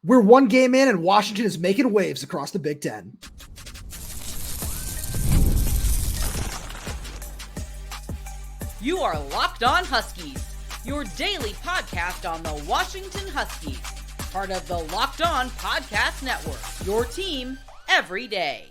We're one game in, and Washington is making waves across the Big Ten. You are Locked On Huskies, your daily podcast on the Washington Huskies, part of the Locked On Podcast Network, your team every day.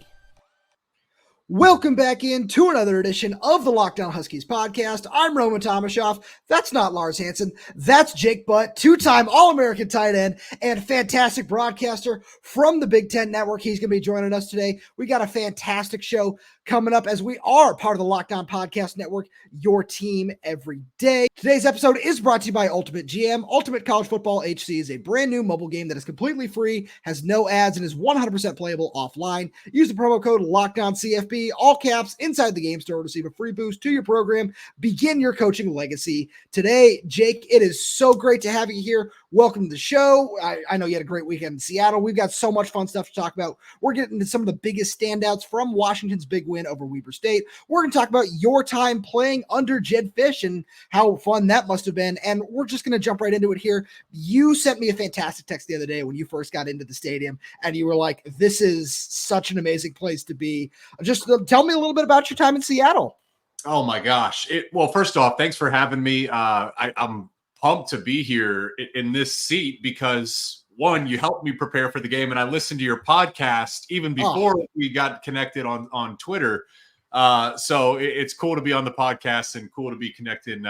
Welcome back in to another edition of the Locked On Huskies podcast. I'm Roman Tomashoff. That's not Lars Hansen. That's Jake Butt, two-time All-American tight end and fantastic broadcaster from the Big Ten Network. He's going to be joining us today. We got a fantastic show coming up as we are part of the Locked On Podcast Network, your team every day. Today's episode is brought to you by Ultimate GM. Ultimate College Football HC is a brand new mobile game that is completely free, has no ads, and is 100% playable offline. Use the promo code LOCKEDONCFB, all caps, inside the game store to receive a free boost to your program. Begin your coaching legacy today. Jake, it is so great to have you here. Welcome to the show. I know you had a great weekend in Seattle. We've got so much fun stuff to talk about. We're getting into some of the biggest standouts from Washington's big win over Weber State. We're going to talk about your time playing under Jedd Fisch and how fun that must have been. And we're just going to jump right into it here. You sent me a fantastic text the other day when you first got into the stadium, and you were like, this is such an amazing place to be. Just tell me a little bit about your time in Seattle. Oh my gosh. Well, first off, thanks for having me. I'm pumped to be here in this seat because, one, you helped me prepare for the game, and I listened to your podcast even before we got connected on Twitter. So it's cool to be on the podcast and cool to be connecting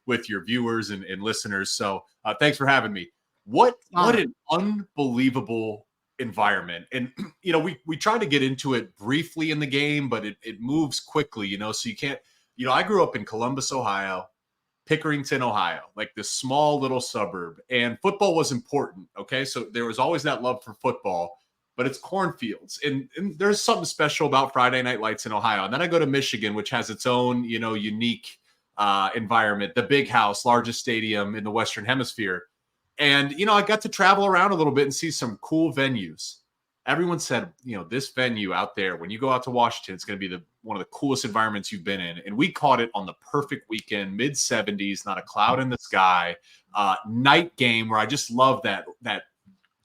with your viewers and listeners. So thanks for having me. What an unbelievable environment. And, you know, we tried to get into it briefly in the game, but it moves quickly, you know, so you can't, you know, I grew up in Columbus, Ohio, Pickerington, Ohio, like this small little suburb, and football was important. Okay. So there was always that love for football, but it's cornfields, and there's something special about Friday Night Lights in Ohio. And then I go to Michigan, which has its own, you know, unique environment, the Big House, largest stadium in the Western Hemisphere. And, you know, I got to travel around a little bit and see some cool venues. Everyone said, you know, this venue out there, when you go out to Washington, it's going to be one of the coolest environments you've been in. And we caught it on the perfect weekend, mid-70s, not a cloud in the sky, night game where I just love that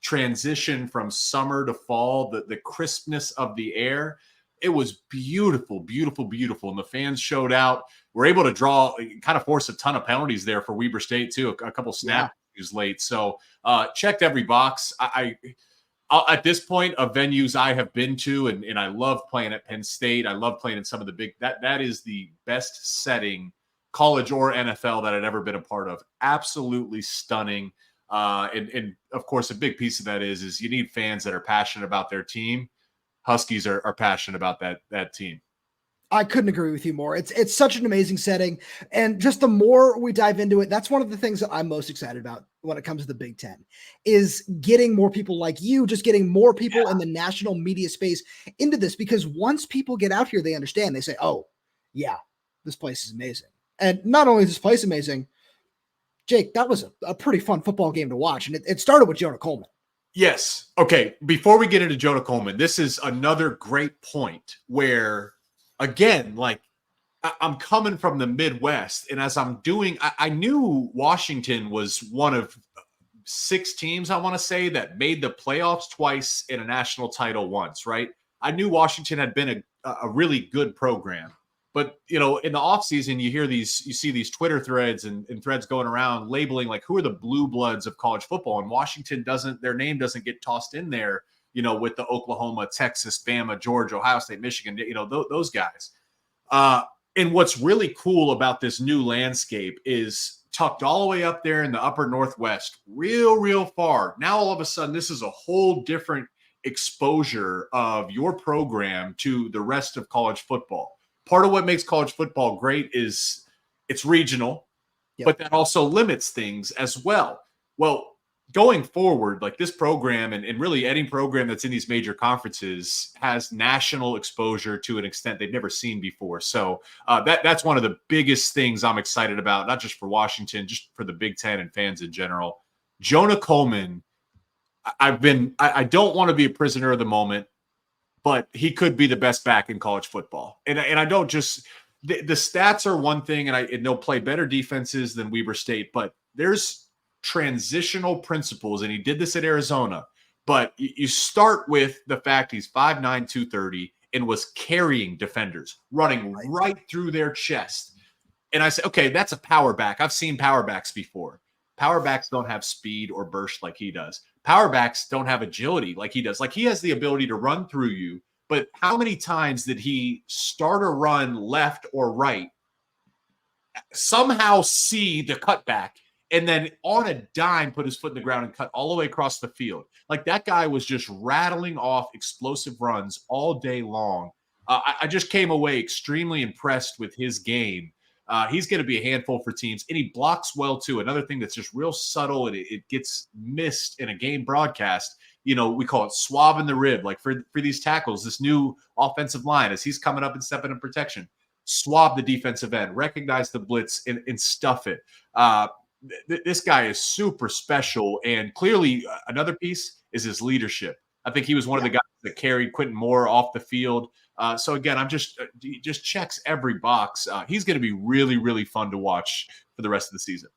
transition from summer to fall, the crispness of the air. It was beautiful, beautiful, beautiful. And the fans showed out. We're able to draw, kind of force a ton of penalties there for Weber State, too, a couple snaps. Late. So checked every box. I at this point of venues I have been to, and I love playing at Penn State. I love playing in some of the big, that is the best setting, college or NFL, that I'd ever been a part of. Absolutely stunning. And of course, a big piece of that is you need fans that are passionate about their team. Huskies are passionate about that team. I couldn't agree with you more. It's such an amazing setting. And just the more we dive into it, that's one of the things that I'm most excited about when it comes to the Big Ten, is getting more people like you, just getting more people in the national media space into this. Because once people get out here, they understand. They say, oh, yeah, this place is amazing. And not only is this place amazing, Jake, that was a pretty fun football game to watch. And it started with Jonah Coleman. Yes. Okay. Before we get into Jonah Coleman, this is another great point where, again, like, I'm coming from the Midwest, and as I'm doing, I knew Washington was one of 6 teams, I want to say, that made the playoffs twice and a national title once, right? I knew Washington had been a really good program. But, you know, in the offseason, you see these Twitter threads and threads going around labeling, like, who are the blue bloods of college football? And Washington their name doesn't get tossed in there, you know, with the Oklahoma, Texas, Bama, Georgia, Ohio State, Michigan, you know, those guys. And what's really cool about this new landscape is tucked all the way up there in the upper Northwest, real far. Now, all of a sudden, this is a whole different exposure of your program to the rest of college football. Part of what makes college football great is it's regional, but that also limits things as well. Well, going forward, like this program and really any program that's in these major conferences has national exposure to an extent they've never seen before. So that's one of the biggest things I'm excited about, not just for Washington, just for the Big Ten and fans in general. Jonah Coleman, I don't want to be a prisoner of the moment, but he could be the best back in college football. And I don't just the stats are one thing, and they'll play better defenses than Weber State, but there's transitional principles, and he did this at Arizona. But you start with the fact he's 5'9", 230, and was carrying defenders, running right through their chest. And I said, okay, that's a power back. I've seen power backs before. Power backs don't have speed or burst like he does. Power backs don't have agility like he does. Like, he has the ability to run through you, but how many times did he start a run left or right, somehow see the cutback, and then on a dime put his foot in the ground and cut all the way across the field? Like, that guy was just rattling off explosive runs all day long. I just came away extremely impressed with his game. He's going to be a handful for teams, and he blocks well too. Another thing that's just real subtle, and it gets missed in a game broadcast. We call it swab in the rib. Like, for these tackles, this new offensive line, as he's coming up and stepping in protection, swab the defensive end, recognize the blitz, and stuff it. This guy is super special, and clearly another piece is his leadership. I think he was one of the guys that carried Quentin Moore off the field. So again, he just checks every box. He's going to be really, really fun to watch for the rest of the season.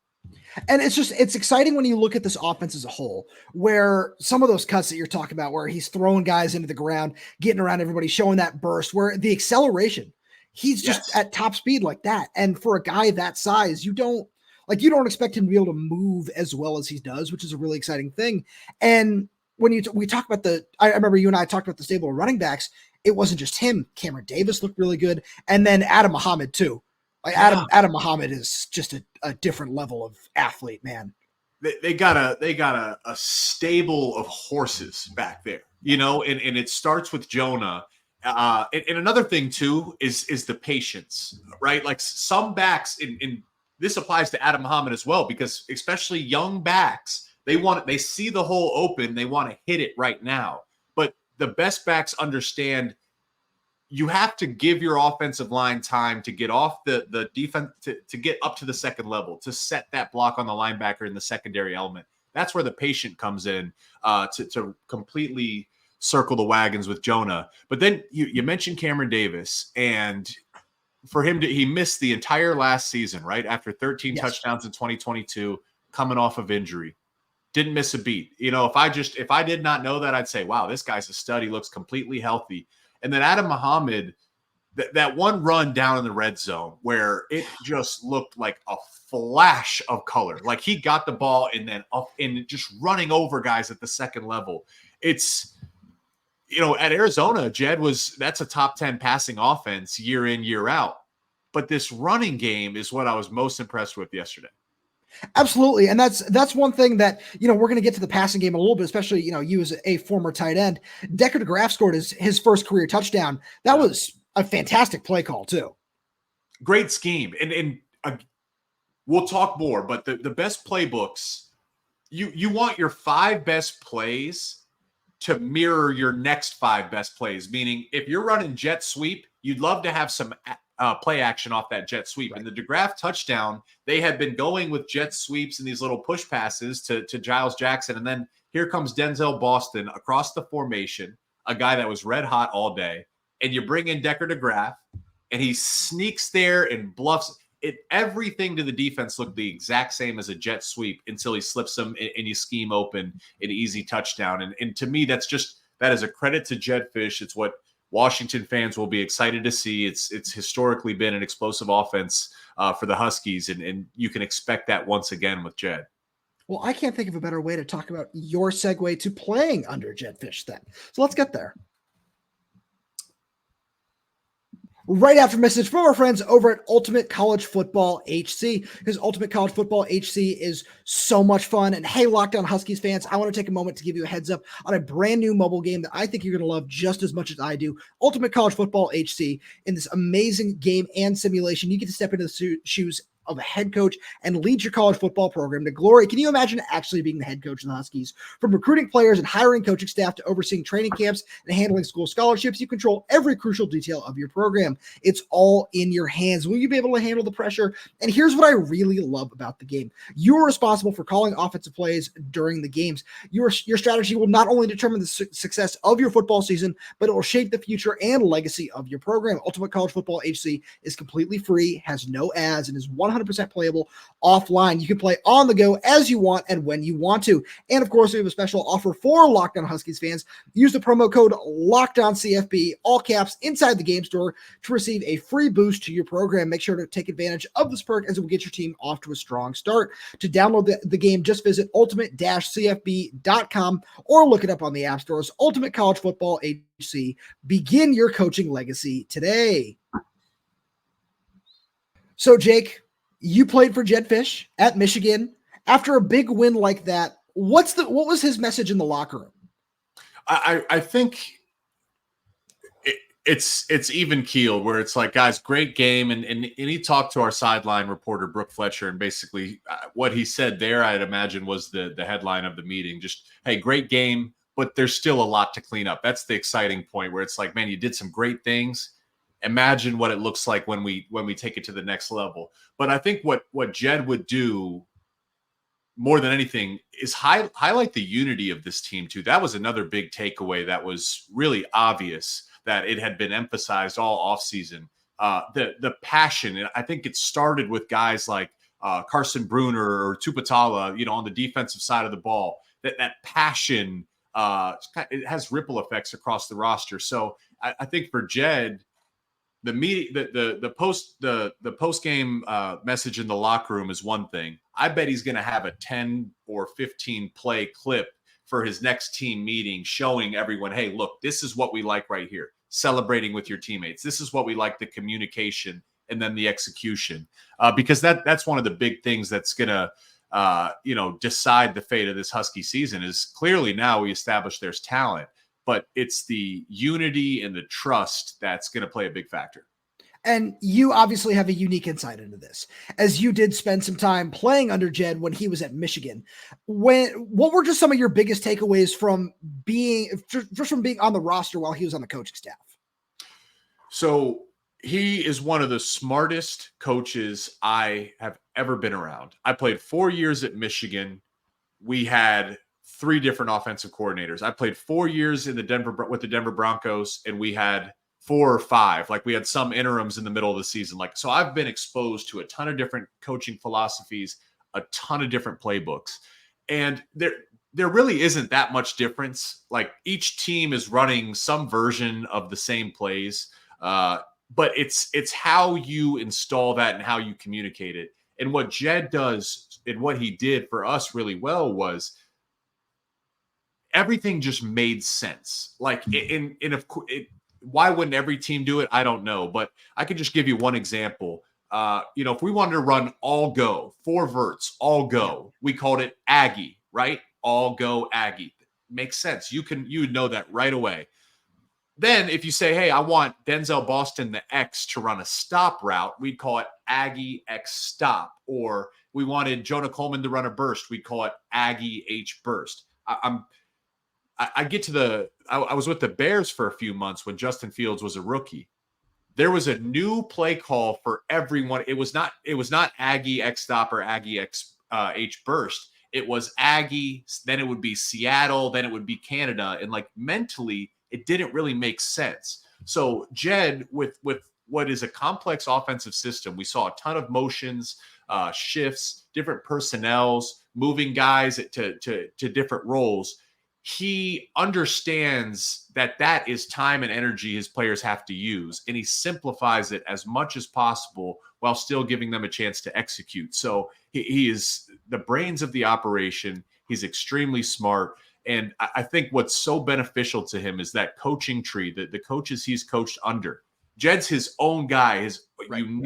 And it's exciting when you look at this offense as a whole, where some of those cuts that you're talking about, where he's throwing guys into the ground, getting around everybody, showing that burst, where the acceleration, he's just at top speed like that. And for a guy that size, you don't expect him to be able to move as well as he does, which is a really exciting thing. And when we talk about I remember you and I talked about the stable of running backs. It wasn't just him. Cameron Davis looked really good. And then Adam Muhammad too. Like, Adam Muhammad is just a different level of athlete, man. They got a stable of horses back there, and it starts with Jonah. And another thing too is the patience, right? Like, some backs, and this applies to Adam Muhammad as well, because especially young backs, they see the hole open, they want to hit it right now. But the best backs understand you have to give your offensive line time to get off the defense, to get up to the second level, to set that block on the linebacker in the secondary element. That's where the patient comes in, to completely circle the wagons with Jonah. But then you mentioned Cameron Davis, and for him he missed the entire last season, right? After 13 touchdowns in 2022, coming off of injury. Didn't miss a beat. If I did not know that, I'd say, wow, this guy's a stud. He looks completely healthy. And then Adam Muhammad, that one run down in the red zone where it just looked like a flash of color. Like, he got the ball and then up and just running over guys at the second level. It's, at Arizona, that's a top 10 passing offense year in, year out. But this running game is what I was most impressed with yesterday. Absolutely. And that's one thing that, we're going to get to the passing game a little bit, especially, you as a former tight end. Decker DeGraaf scored his first career touchdown. That was a fantastic play call too. Great scheme. And we'll talk more, but the best playbooks, you want your 5 best plays to mirror your next 5 best plays. Meaning, if you're running jet sweep, you'd love to have some play action off that jet sweep. And the DeGraaf touchdown, they had been going with jet sweeps and these little push passes to Giles Jackson. And then here comes Denzel Boston across the formation, a guy that was red hot all day. And you bring in Decker DeGraaf, and he sneaks there and bluffs it. Everything to the defense looked the exact same as a jet sweep until he slips them and you scheme open an easy touchdown. And to me, that is a credit to Jedd Fisch. It's what Washington fans will be excited to see. It's historically been an explosive offense for the Huskies, and you can expect that once again with Jedd. Well, I can't think of a better way to talk about your segue to playing under Jedd Fisch then. So let's get there. Right after message from our friends over at Ultimate College Football HC, because Ultimate College Football HC is so much fun. And hey, Locked On Huskies fans, I want to take a moment to give you a heads up on a brand new mobile game that I think you're going to love just as much as I do. Ultimate College Football HC, in this amazing game and simulation, you get to step into the shoes of a head coach and lead your college football program to glory. Can you imagine actually being the head coach of the Huskies? From recruiting players and hiring coaching staff to overseeing training camps and handling school scholarships, you control every crucial detail of your program. It's all in your hands. Will you be able to handle the pressure? And here's what I really love about the game. You're responsible for calling offensive plays during the games. Your strategy will not only determine the success of your football season, but it will shape the future and legacy of your program. Ultimate College Football HC is completely free, has no ads, and is 100% 100% playable offline. You can play on the go as you want and when you want to. And of course, we have a special offer for Locked On Huskies fans. Use the promo code LOCKEDONCFB, all caps, inside the game store to receive a free boost to your program. Make sure to take advantage of this perk as it will get your team off to a strong start. To download the game, just visit ultimate-cfb.com or look it up on the app stores. Ultimate College Football HC. Begin your coaching legacy today. So, Jake, you played for Jedd Fisch at Michigan. After a big win like that, what was his message in the locker room? I think it's even keeled, where it's like, guys, great game. And he talked to our sideline reporter, Brooke Fletcher, and basically what he said there, I'd imagine, was the headline of the meeting. Just, hey, great game, but there's still a lot to clean up. That's the exciting point, where it's like, man, you did some great things. Imagine what it looks like when we take it to the next level. But I think what Jedd would do more than anything is highlight the unity of this team too. That was another big takeaway that was really obvious, that it had been emphasized all offseason. The passion, and I think it started with guys like Carson Bruener or Tuputala, on the defensive side of the ball. That passion, it has ripple effects across the roster. So I think for Jedd, the post game message in the locker room is one thing. I bet he's going to have a 10 or 15 play clip for his next team meeting, showing everyone, hey, look, this is what we like right here. Celebrating with your teammates. This is what we like, the communication and then the execution, because that's one of the big things that's going to decide the fate of this Husky season. Is clearly now we established there's talent, but it's the unity and the trust that's going to play a big factor. And you obviously have a unique insight into this, as you did spend some time playing under Jedd when he was at Michigan. What were just some of your biggest takeaways from being on the roster while he was on the coaching staff? So he is one of the smartest coaches I have ever been around. I played 4 years at Michigan. We had 3 different offensive coordinators. I played 4 years with the Denver Broncos, and we had 4 or 5. Like, we had some interims in the middle of the season. So I've been exposed to a ton of different coaching philosophies, a ton of different playbooks. And there really isn't that much difference. Like, each team is running some version of the same plays. But it's how you install that and how you communicate it. And what Jedd does, and what he did for us really well, was everything just made sense. Like, why wouldn't every team do it? I don't know, but I could just give you one example. If we wanted to run all go, 4 verts, all go, we called it Aggie, right? All go Aggie. Makes sense. You would know that right away. Then if you say, hey, I want Denzel Boston, the X, to run a stop route, we'd call it Aggie X stop. Or we wanted Jonah Coleman to run a burst, we'd call it Aggie H burst. I was with the Bears for a few months when Justin Fields was a rookie. There was a new play call for everyone. It was not Aggie X stop or Aggie X H burst. It was Aggie, then it would be Seattle, then it would be Canada. And mentally, it didn't really make sense. So Jedd, with what is a complex offensive system, we saw a ton of motions, shifts, different personnels, moving guys to different roles. He understands that is time and energy his players have to use, and he simplifies it as much as possible while still giving them a chance to execute. So he is the brains of the operation. He's extremely smart. And I think what's so beneficial to him is that coaching tree, the coaches he's coached under. Jedd's his own guy,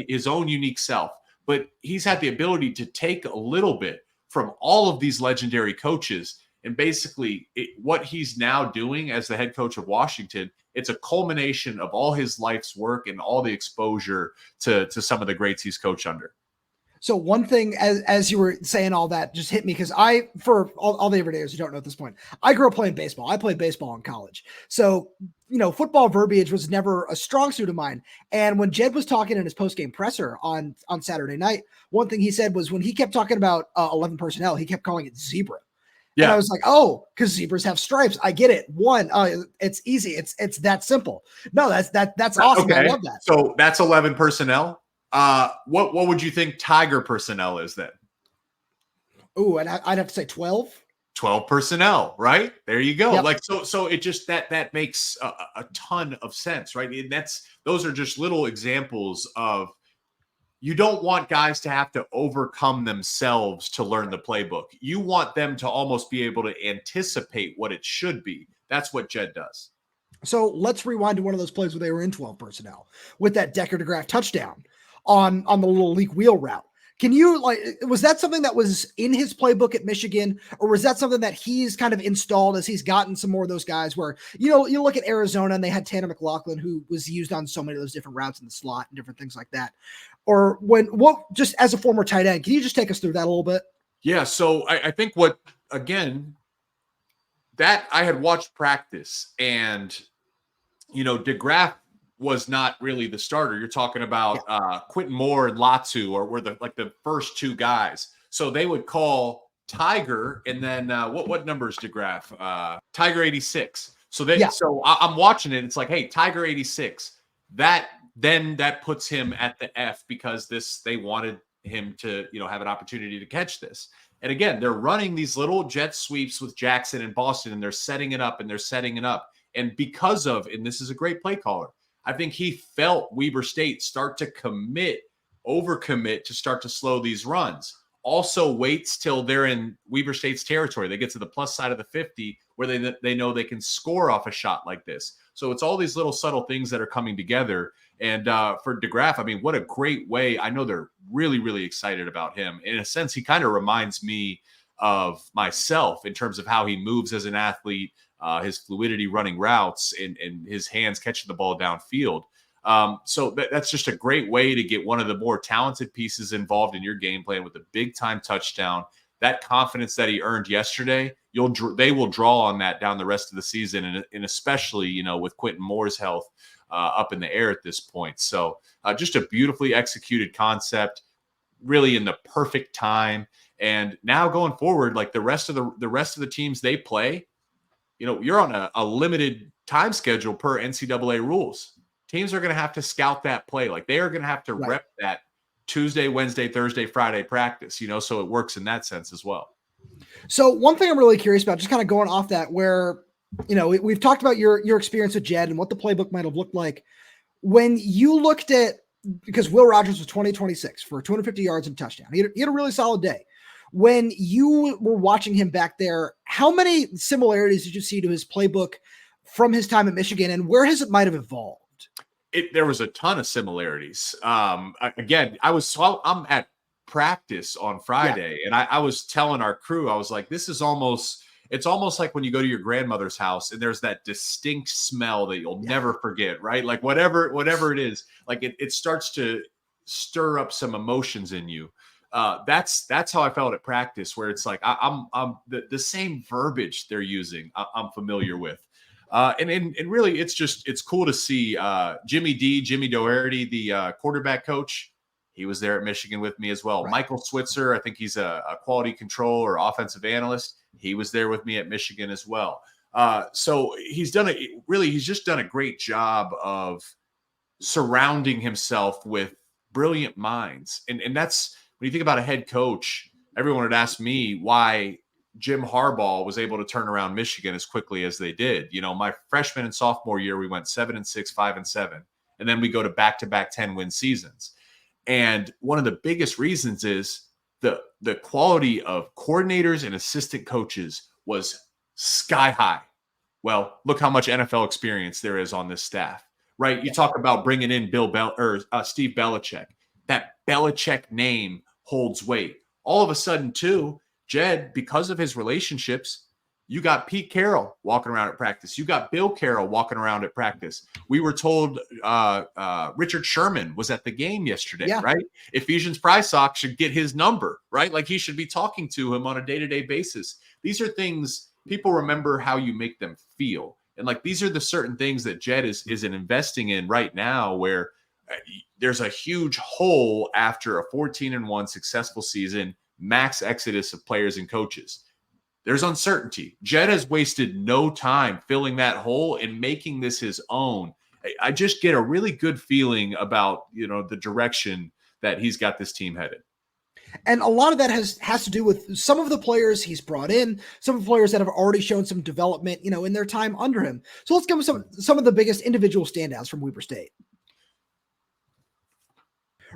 his own unique self, but he's had the ability to take a little bit from all of these legendary coaches. And basically, what he's now doing as the head coach of Washington, it's a culmination of all his life's work and all the exposure to some of the greats he's coached under. So one thing, as you were saying all that, just hit me, because for all the everydayers who don't know at this point, I grew up playing baseball. I played baseball in college. So, football verbiage was never a strong suit of mine. And when Jedd was talking in his post-game presser on Saturday night, one thing he said was, when he kept talking about 11 personnel, he kept calling it zebra. Yeah. And I was like, oh, because zebras have stripes. I get it. It's easy. It's that simple. No, that's awesome. Okay. I love that. So that's 11 personnel. What would you think Tiger personnel is then? Oh, and I'd have to say 12. 12 personnel, right? There you go. Yep. Like, so it just, that makes a ton of sense, right? And those are just little examples of, you don't want guys to have to overcome themselves to learn the playbook. You want them to almost be able to anticipate what it should be. That's what Jedd does. So let's rewind to one of those plays where they were in 12 personnel with that Decker DeGraaf touchdown on the little leak wheel route. Can you, was that something that was in his playbook at Michigan, or was that something that he's kind of installed as he's gotten some more of those guys where, you look at Arizona and they had Tanner McLaughlin, who was used on so many of those different routes in the slot and different things like that. Or just as a former tight end, can you just take us through that a little bit? Yeah. So I think that I had watched practice, and, DeGraaf was not really the starter. You're talking about Quentin Moore and Latu, or were the first two guys. So they would call Tiger, and then what number is DeGraaf? Tiger 86. So I'm watching it. It's like, hey, Tiger 86. That puts him at the F, because they wanted him to have an opportunity to catch this. And again, they're running these little jet sweeps with Jackson and Boston, and they're setting it up. And because of, and this is a great play caller, I think he felt Weber State start to overcommit to start to slow these runs. Also waits till they're in Weber State's territory. They get to the plus side of the 50 where they know they can score off a shot like this. So it's all these little subtle things that are coming together. And for DeGraaf, I mean, what a great way. I know they're really, really excited about him. In a sense, he kind of reminds me of myself in terms of how he moves as an athlete, his fluidity running routes, and his hands catching the ball downfield. So that's just a great way to get one of the more talented pieces involved in your game plan with a big time touchdown. That confidence that he earned yesterday, they will draw on that down the rest of the season, and especially with Quentin Moore's health up in the air at this point. So just a beautifully executed concept, really in the perfect time. And now going forward, like the rest of the teams they play, you're on a limited time schedule per NCAA rules. Teams are going to have to scout that play. Like they are going to have to rep that Tuesday, Wednesday, Thursday, Friday practice, so it works in that sense as well. So one thing I'm really curious about, just kind of going off that, where, we've talked about your experience with Jedd and what the playbook might have looked like when you looked at, because Will Rogers was 20-26 for 250 yards and a touchdown. He had a really solid day. When you were watching him back there, how many similarities did you see to his playbook from his time at Michigan, and where has it might have evolved? There was a ton of similarities. Again, I'm at practice on Friday, and I was telling our crew, I was like, it's almost like when you go to your grandmother's house and there's that distinct smell that you'll never forget, right? Like whatever it is, like it starts to stir up some emotions in you. That's how I felt at practice, where it's like I'm the same verbiage they're using, I'm familiar with. And really, it's cool to see Jimmy Doherty, the quarterback coach. He was there at Michigan with me as well. Right. Michael Switzer, I think he's a quality control or offensive analyst. He was there with me at Michigan as well. So he's just done a great job of surrounding himself with brilliant minds. And that's, when you think about a head coach, everyone would ask me why Jim Harbaugh was able to turn around Michigan as quickly as they did. My freshman and sophomore year, we went 7-6, 5-7, and then we go to back-to-back 10-win seasons. And one of the biggest reasons is the quality of coordinators and assistant coaches was sky high. Well, look how much NFL experience there is on this staff, right? You talk about bringing in Steve Belichick. That Belichick name holds weight. All of a sudden, too, Jedd, because of his relationships, you got Pete Carroll walking around at practice. You got Bill Carroll walking around at practice. We were told Richard Sherman was at the game yesterday, right? Ephesians Prysock should get his number, right? Like he should be talking to him on a day-to-day basis. These are things people remember how you make them feel. And like these are the certain things that Jedd is investing in right now, where there's a huge hole after a 14-1 successful season, max exodus of players and coaches. There's uncertainty. Jedd has wasted no time filling that hole and making this his own. I just get a really good feeling about, the direction that he's got this team headed. And a lot of that has to do with some of the players he's brought in, some of the players that have already shown some development, in their time under him. So let's give them some of the biggest individual standouts from Weber State.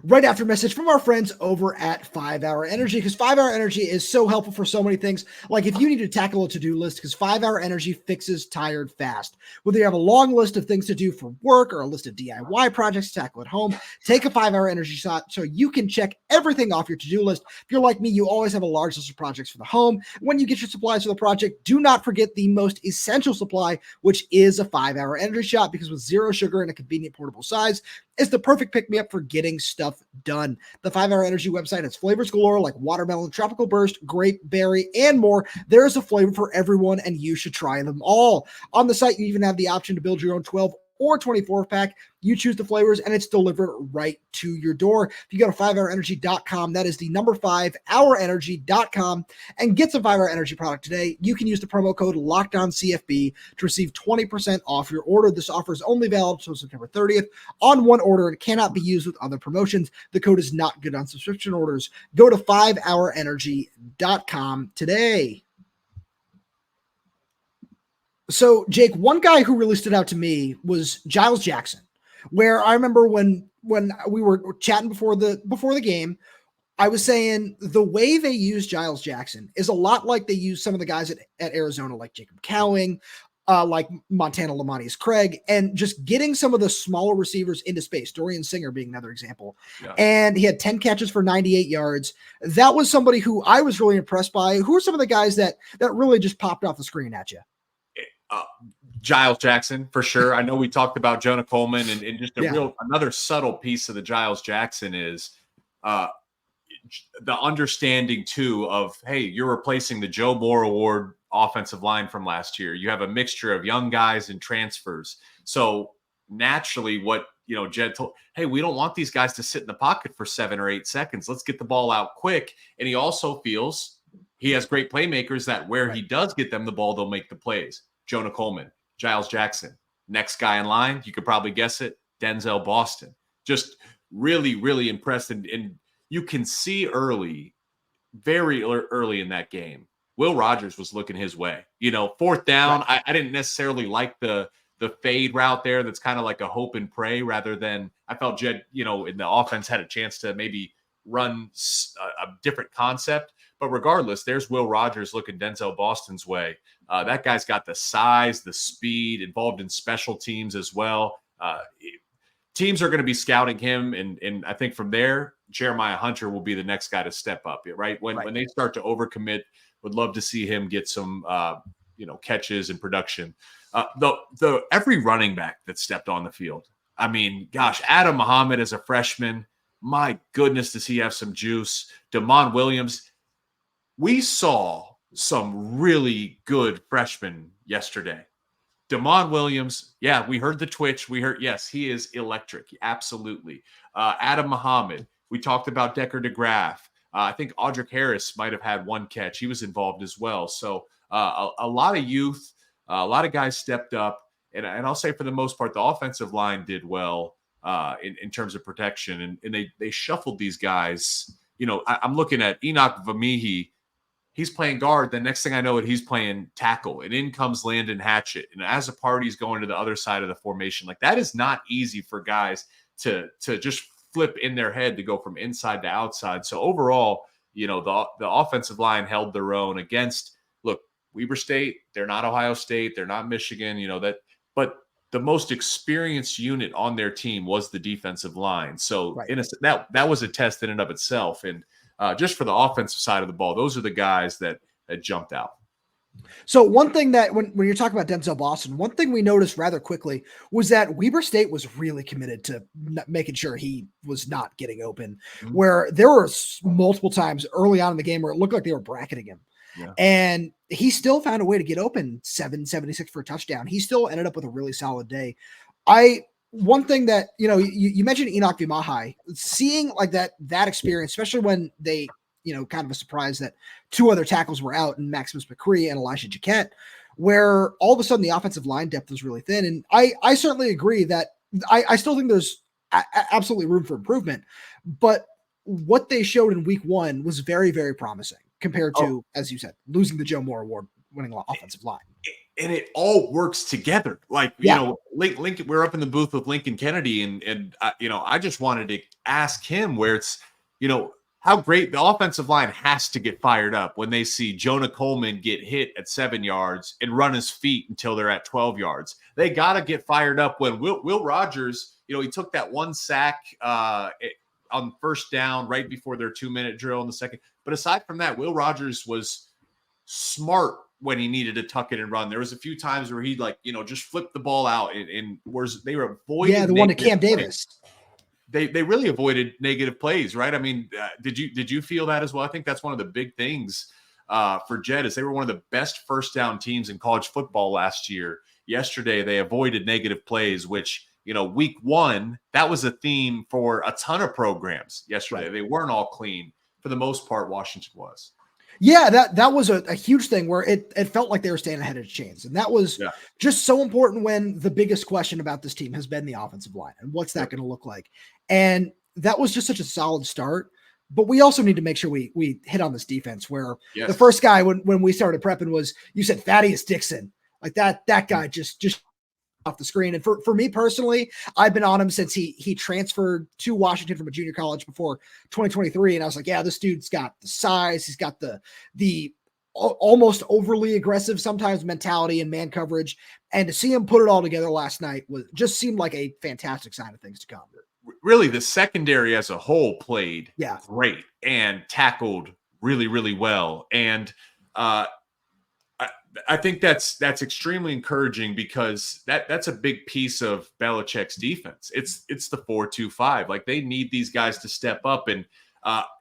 Right after a message from our friends over at 5 Hour Energy, because 5 Hour Energy is so helpful for so many things. Like if you need to tackle a to-do list, because 5 Hour Energy fixes tired fast. Whether you have a long list of things to do for work or a list of DIY projects to tackle at home, take a 5 Hour Energy shot so you can check everything off your to-do list. If you're like me, you always have a large list of projects for the home. When you get your supplies for the project, do not forget the most essential supply, which is a 5 Hour Energy shot, because with zero sugar and a convenient portable size, it's the perfect pick-me-up for getting stuff done. The 5 Hour Energy website has flavors galore like watermelon, tropical burst, grape, berry, and more. There is a flavor for everyone, and you should try them all. On the site, you even have the option to build your own 12 or 24 pack. You choose the flavors and it's delivered right to your door. If you go to 5hourenergy.com, that is the number 5hourenergy.com, and get some 5 Hour Energy product today. You can use the promo code LOCKEDONCFB to receive 20% off your order. This offer is only valid until September 30th on one order and cannot be used with other promotions. The code is not good on subscription orders. Go to 5hourenergy.com today. So, Jake, one guy who really stood out to me was Giles Jackson, where I remember when we were chatting before the game, I was saying the way they use Giles Jackson is a lot like they use some of the guys at Arizona, like Jacob Cowing, like Montana Lamanius Craig, and just getting some of the smaller receivers into space, Dorian Singer being another example. Yeah. And he had 10 catches for 98 yards. That was somebody who I was really impressed by. Who are some of the guys that really just popped off the screen at you? Giles Jackson, for sure. I know we talked about Jonah Coleman, and just another subtle piece of the Giles Jackson is the understanding too of, hey, you're replacing the Joe Moore Award offensive line from last year. You have a mixture of young guys and transfers. So naturally what, Jedd told, hey, we don't want these guys to sit in the pocket for 7 or 8 seconds. Let's get the ball out quick. And he also feels he has great playmakers that where he does get them the ball, they'll make the plays. Jonah Coleman, Giles Jackson. Next guy in line, you could probably guess it, Denzel Boston. Just really, really impressed. And you can see very early in that game, Will Rogers was looking his way. Fourth down, right. I didn't necessarily like the fade route there. That's kind of like a hope and pray rather than I felt Jedd, in the offense had a chance to maybe run a different concept. But regardless, there's Will Rogers looking Denzel Boston's way. That guy's got the size, the speed, involved in special teams as well. Teams are going to be scouting him, and I think from there, Jeremiah Hunter will be the next guy to step up. Right when they start to overcommit, would love to see him get some catches and production. The every running back that stepped on the field. I mean, gosh, Adam Muhammad as a freshman, my goodness, does he have some juice? Damon Williams. We saw some really good freshmen yesterday. Damon Williams, yeah, we heard the twitch. Yes, he is electric. Absolutely. Adam Muhammad, we talked about Decker DeGraaf. I think Audric Harris might have had one catch. He was involved as well. So a lot of youth, a lot of guys stepped up. And I'll say for the most part, the offensive line did well in terms of protection. And they shuffled these guys. I'm looking at Enoch Vamihi. He's playing guard. The next thing I know, he's playing tackle. And in comes Landon Hatchett. And as a part, he's going to the other side of the formation. Like, that is not easy for guys to just flip in their head to go from inside to outside. So overall, the offensive line held their own against, look, Weber State. They're not Ohio State. They're not Michigan. But the most experienced unit on their team was the defensive line. So that was a test in and of itself. And just for the offensive side of the ball, those are the guys that jumped out. So one thing that when you're talking about Denzel Boston, one thing we noticed rather quickly was that Weber State was really committed to making sure he was not getting open, where there were multiple times early on in the game where it looked like they were bracketing him. Yeah. And he still found a way to get open, 776 for a touchdown. He still ended up with a really solid day. One thing that, you mentioned Enoch Vamihi, seeing like that experience, especially when they, kind of a surprise that 2 other tackles were out, and Maximus McCree and Elijah Jaquette, where all of a sudden the offensive line depth was really thin. And I certainly agree that I still think there's absolutely room for improvement, but what they showed in week 1 was very, very promising compared to, as you said, losing the Joe Moore Award winning offensive line. And it all works together. Like, Lincoln, we're up in the booth with Lincoln Kennedy, and I just wanted to ask him where it's, how great the offensive line has to get fired up when they see Jonah Coleman get hit at 7 yards and run his feet until they're at 12 yards. They got to get fired up when Will Rogers, he took that one sack on first down right before their 2-minute drill in the second. But aside from that, Will Rogers was smart when he needed to tuck it and run. There was a few times where he just flipped the ball out and they were avoiding. Yeah, the one to Cam Davis. They really avoided negative plays, right? I mean, did you feel that as well? I think that's one of the big things for Jedd is they were one of the best first down teams in college football last year. Yesterday, they avoided negative plays, which, week 1, that was a theme for a ton of programs yesterday. Right. They weren't all clean. For the most part, Washington was. Yeah, that was a huge thing where it felt like they were staying ahead of the chains. And that was just so important when the biggest question about this team has been the offensive line and what's that going to look like. And that was just such a solid start. But we also need to make sure we hit on this defense where the first guy when we started prepping was, you said Thaddeus Dixon. Like that guy just off the screen. And for me personally, I've been on him since he transferred to Washington from a junior college before 2023. And I was like, yeah, this dude's got the size. He's got the almost overly aggressive sometimes mentality and man coverage. And to see him put it all together last night just seemed like a fantastic sign of things to come. Really, the secondary as a whole played great and tackled really, really well. And I think that's extremely encouraging because that's a big piece of Belichick's defense. It's the 4-2-5. Like they need these guys to step up, and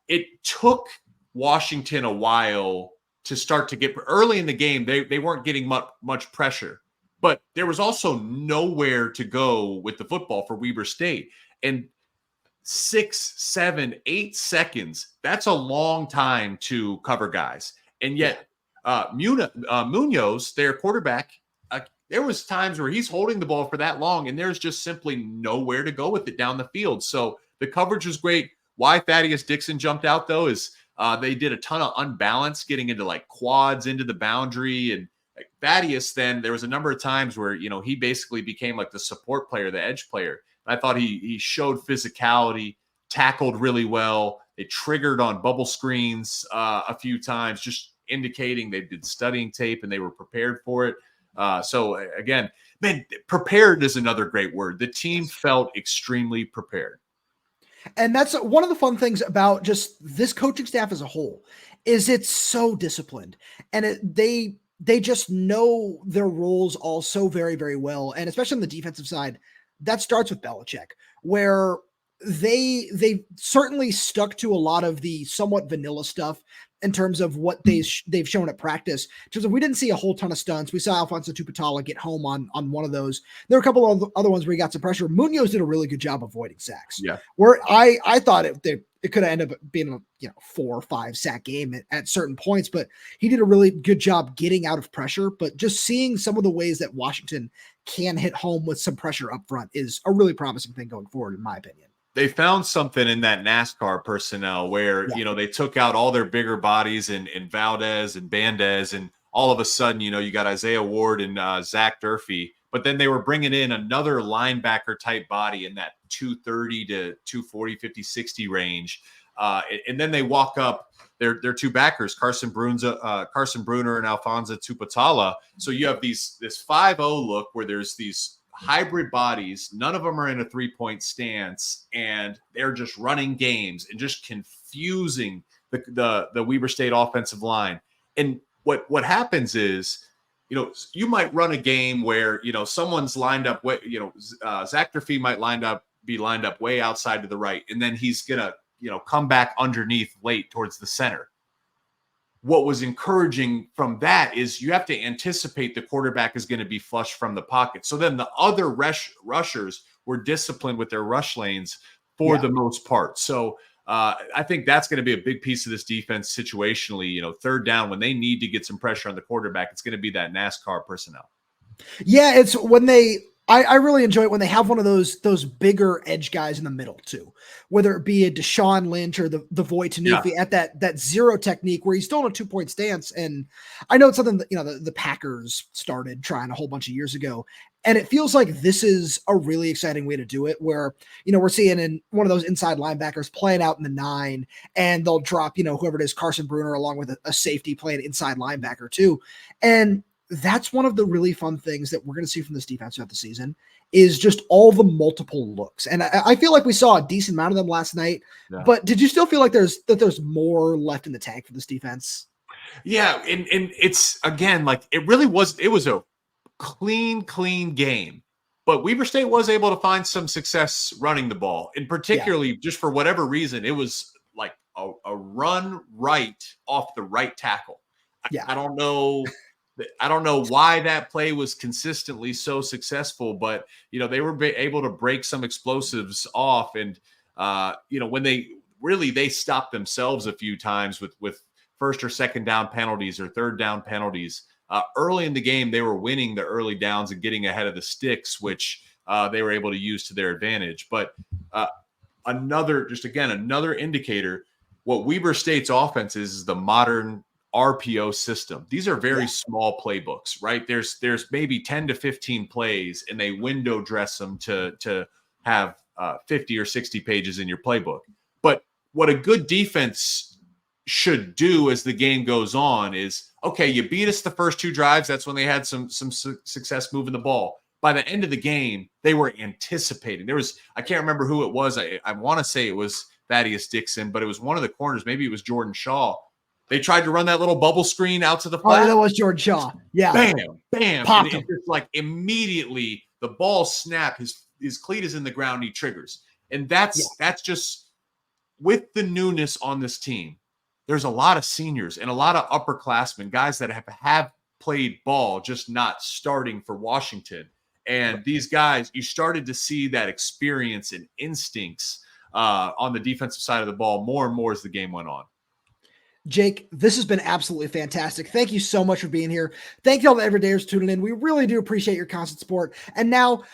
it took Washington a while to start to get early in the game. They weren't getting much pressure, but there was also nowhere to go with the football for Weber State. And 6, 7, 8 seconds, that's a long time to cover guys. And yet Munoz, their quarterback, there was times where he's holding the ball for that long and there's just simply nowhere to go with it down the field. So the coverage was great. Why Thaddeus Dixon jumped out though is they did a ton of unbalance getting into like quads into the boundary. And Thaddeus, then there was a number of times where, he basically became like the support player, the edge player. I thought he showed physicality, tackled really well. They triggered on bubble screens a few times, just indicating they did studying tape and they were prepared for it. So again, man, prepared is another great word. The team felt extremely prepared. And that's one of the fun things about just this coaching staff as a whole is it's so disciplined and they just know their roles all so very, very well. And especially on the defensive side, that starts with Belichick, where they certainly stuck to a lot of the somewhat vanilla stuff in terms of what they've shown at practice. In terms of, we didn't see a whole ton of stunts. We saw Alphonzo Tuputala get home on one of those. There were a couple of other ones where he got some pressure. Munoz did a really good job avoiding sacks. Yeah, where I thought it could have ended up being a 4 or 5 sack game at certain points, but he did a really good job getting out of pressure. But just seeing some of the ways that Washington can hit home with some pressure up front is a really promising thing going forward, in my opinion. They found something in that NASCAR personnel where, they took out all their bigger bodies in Valdez and Bandez, and all of a sudden, you got Isaiah Ward and Zach Durfee, but then they were bringing in another linebacker type body in that 230 to 240, 50, 60 range. And then they walk up their two backers, Carson Bruener and Alphonzo Tuputala. So you have this 5-0 look where there's these hybrid bodies. None of them are in a 3-point stance, and they're just running games and just confusing the Weber State offensive line. And what happens is, you might run a game where, someone's lined up, Zach Durfee might be lined up way outside to the right, and then he's going to, come back underneath late towards the center. What was encouraging from that is you have to anticipate the quarterback is going to be flushed from the pocket. So then the other rushers were disciplined with their rush lanes for the most part. So I think that's going to be a big piece of this defense situationally. Third down, when they need to get some pressure on the quarterback, it's going to be that NASCAR personnel. Yeah, it's when I really enjoy it when they have one of those bigger edge guys in the middle too, whether it be a Deshaun Lynch or the Voit Tanufi at that zero technique where he's still in a 2-point stance. And I know it's something that, the Packers started trying a whole bunch of years ago. And it feels like this is a really exciting way to do it where, we're seeing in one of those inside linebackers playing out in the 9 and they'll drop, whoever it is, Carson Bruener, along with a safety playing inside linebacker too. And that's one of the really fun things that we're going to see from this defense throughout the season is just all the multiple looks. And I feel like we saw a decent amount of them last night, but did you still feel like there's more left in the tank for this defense? Yeah. And it's, again, like it was a clean game, but Weber State was able to find some success running the ball, and particularly just for whatever reason, it was like a run right off the right tackle. I don't know. I don't know why that play was consistently so successful, but they were able to break some explosives off, and when they stopped themselves a few times with first or second down penalties or third down penalties. Early in the game, they were winning the early downs and getting ahead of the sticks, which they were able to use to their advantage. But another indicator, what Weber State's offense is the modern RPO system. These are very small playbooks, right? There's maybe 10 to 15 plays, and they window dress them to have 50 or 60 pages in your playbook. But what a good defense should do as the game goes on is, okay, you beat us the first 2 drives. That's when they had some success moving the ball. By the end of the game, they were anticipating. I can't remember who it was. I want to say it was Thaddeus Dixon, but it was one of the corners. Maybe it was Jordan Shaw. They tried to run that little bubble screen out to the flat. Oh, that was Jordan Shaw. Yeah. Bam. Popped him. It's like immediately the ball snapped. His cleat is in the ground. He triggers. And that's just with the newness on this team. There's a lot of seniors and a lot of upperclassmen, guys that have played ball, just not starting for Washington. And these guys, you started to see that experience and instincts on the defensive side of the ball more and more as the game went on. Jake, this has been absolutely fantastic. Thank you so much for being here. Thank you all the everydayers tuning in. We really do appreciate your constant support. And now,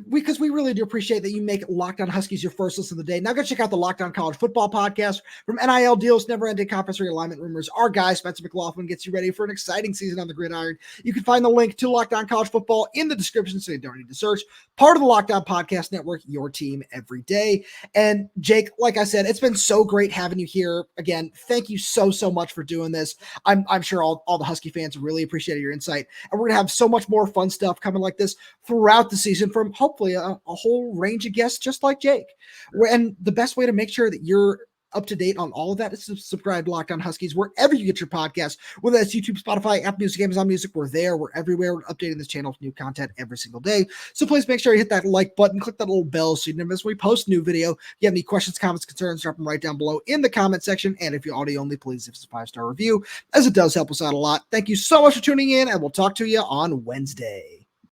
because we really do appreciate that you make Locked On Huskies your first listen of the day, now go check out the Locked On College Football podcast. From NIL deals, never-ending conference realignment rumors, our guy, Spencer McLaughlin, gets you ready for an exciting season on the gridiron. You can find the link to Locked On College Football in the description, so you don't need to search. Part of the Locked On Podcast Network, your team every day. And Jake, like I said, it's been so great having you here. Again, thank you so much for doing this. I'm sure all the Husky fans really appreciated your insight, and we're gonna have so much more fun stuff coming like this throughout the season from hopefully a whole range of guests just like Jake. And the best way to make sure that you're up to date on all of that is to subscribe to Locked On Huskies wherever you get your podcasts, whether that's YouTube, Spotify, Apple Music, Amazon Music. We're there. We're everywhere. We're updating this channel with new content every single day. So please make sure you hit that like button, click that little bell so you never miss when we post a new video. If you have any questions, comments, concerns, drop them right down below in the comment section. And if you're audio only, please give us a 5-star review, as it does help us out a lot. Thank you so much for tuning in, and we'll talk to you on Wednesday.